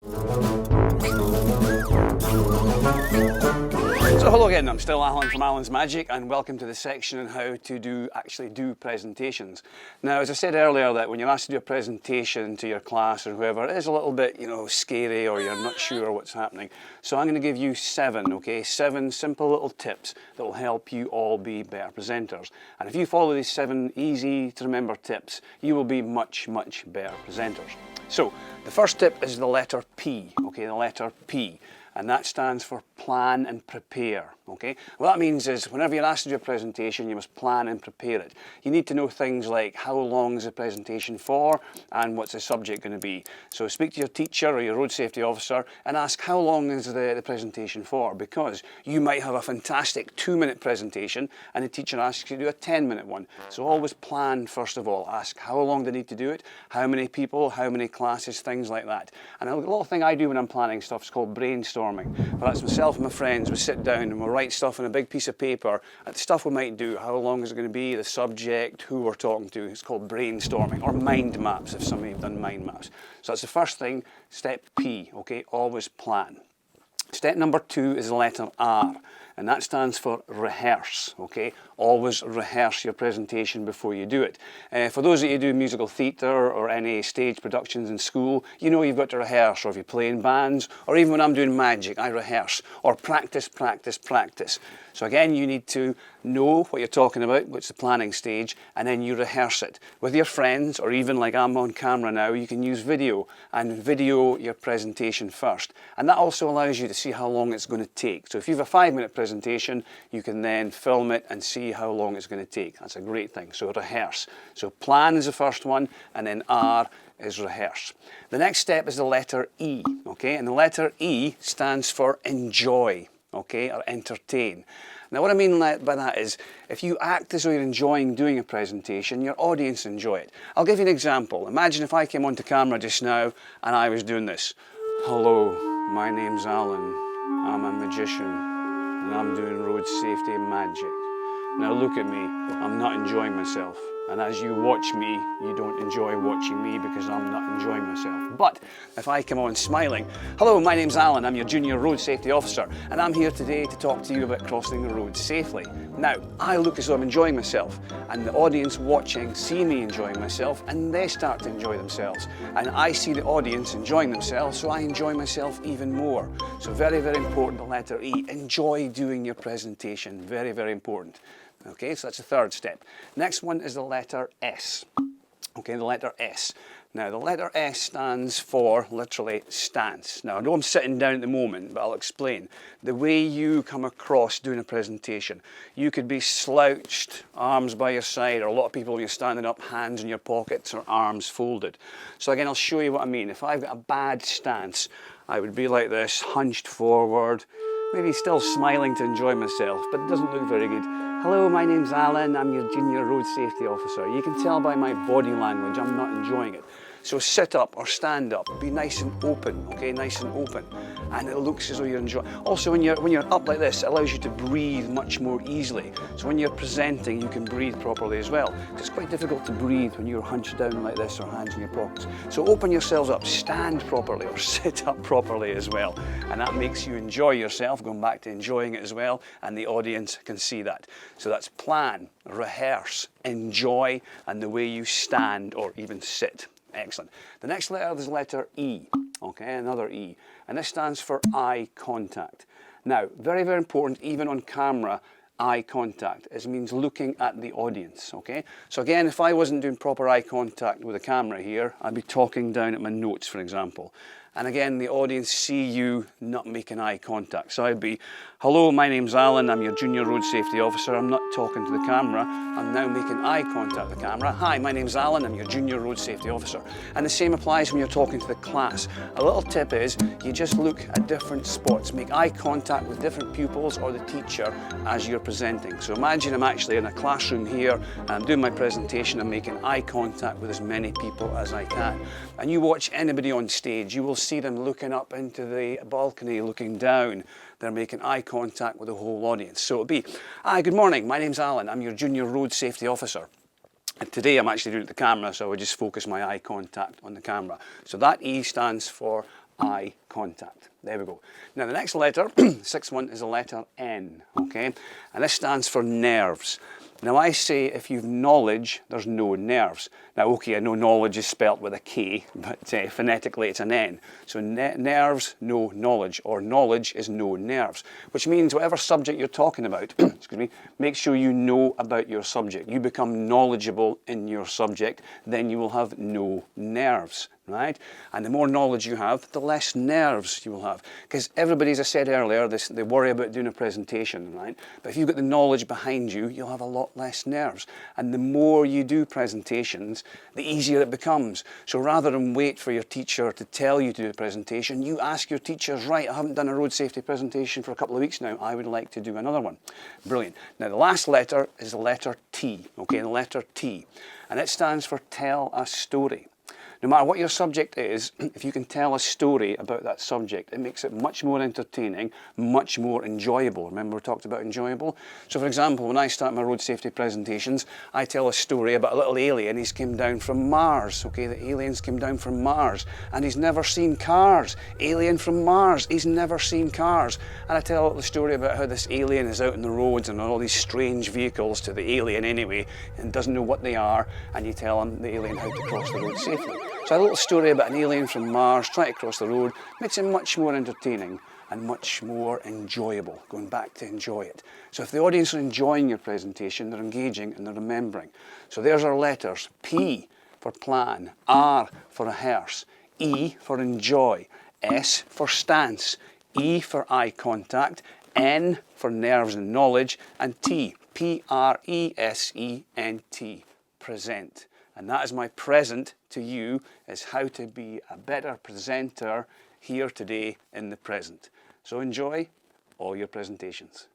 So hello again, I'm still Allan from Allan's Magic, and welcome to the section on how to actually do presentations. Now, as I said earlier, that when you're asked to do a presentation to your class or whoever, it is a little bit, scary, or you're not sure what's happening. So I'm going to give you 7 simple little tips that will help you all be better presenters. And if you follow these 7 easy to remember tips, you will be much, much better presenters. So the first tip is the letter P, the letter P. And that stands for plan and prepare, okay? What that means is whenever you're asked to do a presentation, you must plan and prepare it. You need to know things like how long is the presentation for and what's the subject going to be. So speak to your teacher or your road safety officer and ask how long is the presentation for, because you might have a fantastic 2-minute presentation and the teacher asks you to do a 10-minute one. So always plan first of all. Ask how long they need to do it, how many people, how many classes, things like that. And a little thing I do when I'm planning stuff is called brainstorming. Well, that's myself and my friends. We sit down and we'll write stuff on a big piece of paper. And the stuff we might do, how long is it going to be, the subject, who we're talking to. It's called brainstorming, or mind maps if some of you have done mind maps. So that's the first thing, step P, okay? Always plan. Step number 2 is the letter R, and that stands for rehearse, okay? Always rehearse your presentation before you do it. For those of you who do musical theatre or any stage productions in school, you know you've got to rehearse, or if you play in bands, or even when I'm doing magic, I rehearse, or practice, practice, practice. So again, you need to know what you're talking about, which is the planning stage, and then you rehearse it. With your friends, or even like I'm on camera now, you can use video and video your presentation first. And that also allows you to see how long it's going to take. So if you have a 5-minute presentation, you can then film it and see how long it's going to take. That's a great thing. So rehearse. So plan is the first one, and then R is rehearse. The next step is the letter E, okay? And the letter E stands for enjoy, okay, or entertain. Now what I mean by that is, if you act as though you're enjoying doing a presentation, your audience enjoy it. I'll give you an example. Imagine if I came onto camera just now and I was doing this. Hello, my name's Allan. I'm a magician and I'm doing road safety magic. Now look at me, I'm not enjoying myself. And as you watch me, you don't enjoy watching me because I'm not enjoying myself. But if I come on smiling, hello, my name's Allan, I'm your junior road safety officer, and I'm here today to talk to you about crossing the road safely. Now, I look as though I'm enjoying myself, and the audience watching see me enjoying myself, and they start to enjoy themselves. And I see the audience enjoying themselves, so I enjoy myself even more. So very, very important, the letter E. Enjoy doing your presentation. Very, very important. Okay, so that's the third step. Next one is the letter S. Okay, the letter S. Now, the letter S stands for, literally, stance. Now, I know I'm sitting down at the moment, but I'll explain. The way you come across doing a presentation. You could be slouched, arms by your side, or a lot of people when you're standing up, hands in your pockets or arms folded. So again, I'll show you what I mean. If I've got a bad stance, I would be like this, hunched forward, maybe still smiling to enjoy myself, but it doesn't look very good. Hello, my name's Allan, I'm your junior road safety officer. You can tell by my body language I'm not enjoying it. So sit up or stand up, be nice and open, okay, nice and open. And it looks as though you're enjoying. Also, when you're up like this, it allows you to breathe much more easily. So when you're presenting, you can breathe properly as well. It's quite difficult to breathe when you're hunched down like this or hands in your pockets. So open yourselves up, stand properly or sit up properly as well. And that makes you enjoy yourself, going back to enjoying it as well, and the audience can see that. So that's plan, rehearse, enjoy, and the way you stand or even sit. Excellent. The next letter is letter E, okay, another E, and this stands for eye contact. Now, very, very important, even on camera, eye contact. It means looking at the audience, okay? So again, if I wasn't doing proper eye contact with the camera here, I'd be talking down at my notes, for example. And again, the audience see you not making eye contact. So I'd be, hello, my name's Allan, I'm your junior road safety officer. I'm not talking to the camera, I'm now making eye contact with the camera. Hi, my name's Allan, I'm your junior road safety officer. And the same applies when you're talking to the class. A little tip is, you just look at different spots. Make eye contact with different pupils or the teacher as you're presenting. So imagine I'm actually in a classroom here, and I'm doing my presentation, I'm making eye contact with as many people as I can. And you watch anybody on stage, you will see them looking up into the balcony, looking down. They're making eye contact with the whole audience. So it'll be, hi, good morning, my name's Allan, I'm your junior road safety officer. And today I'm actually doing it with the camera, so I would just focus my eye contact on the camera. So that E stands for eye contact. There we go. Now the next letter, sixth one, is the letter N, okay? And this stands for nerves. Now I say if you've knowledge, there's no nerves. Now okay, I know knowledge is spelt with a K, but phonetically it's an N. So nerves, no knowledge, or knowledge is no nerves. Which means whatever subject you're talking about, excuse me, make sure you know about your subject. You become knowledgeable in your subject, then you will have no nerves. Right? And the more knowledge you have, the less nerves you will have. Because everybody, as I said earlier, they worry about doing a presentation, right? But if you've got the knowledge behind you, you'll have a lot less nerves. And the more you do presentations, the easier it becomes. So rather than wait for your teacher to tell you to do a presentation, you ask your teachers, right, I haven't done a road safety presentation for a couple of weeks now, I would like to do another one. Brilliant. Now the last letter is the letter T, okay, the letter T. And it stands for tell a story. No matter what your subject is, if you can tell a story about that subject, it makes it much more entertaining, much more enjoyable. Remember we talked about enjoyable? So for example, when I start my road safety presentations, I tell a story about a little alien. He's came down from Mars, okay? The aliens came down from Mars and he's never seen cars. Alien from Mars, he's never seen cars. And I tell a little story about how this alien is out on the roads and all these strange vehicles to the alien anyway and doesn't know what they are, and you tell him, the alien, how to cross the road safely. So a little story about an alien from Mars trying to cross the road makes it much more entertaining and much more enjoyable, going back to enjoy it. So if the audience are enjoying your presentation, they're engaging and they're remembering. So there's our letters. P for plan, R for rehearse, E for enjoy, S for stance, E for eye contact, N for nerves and knowledge, and T, P-R-E-S-E-N-T, present. And that is my present to you, is how to be a better presenter here today in the present. So enjoy all your presentations.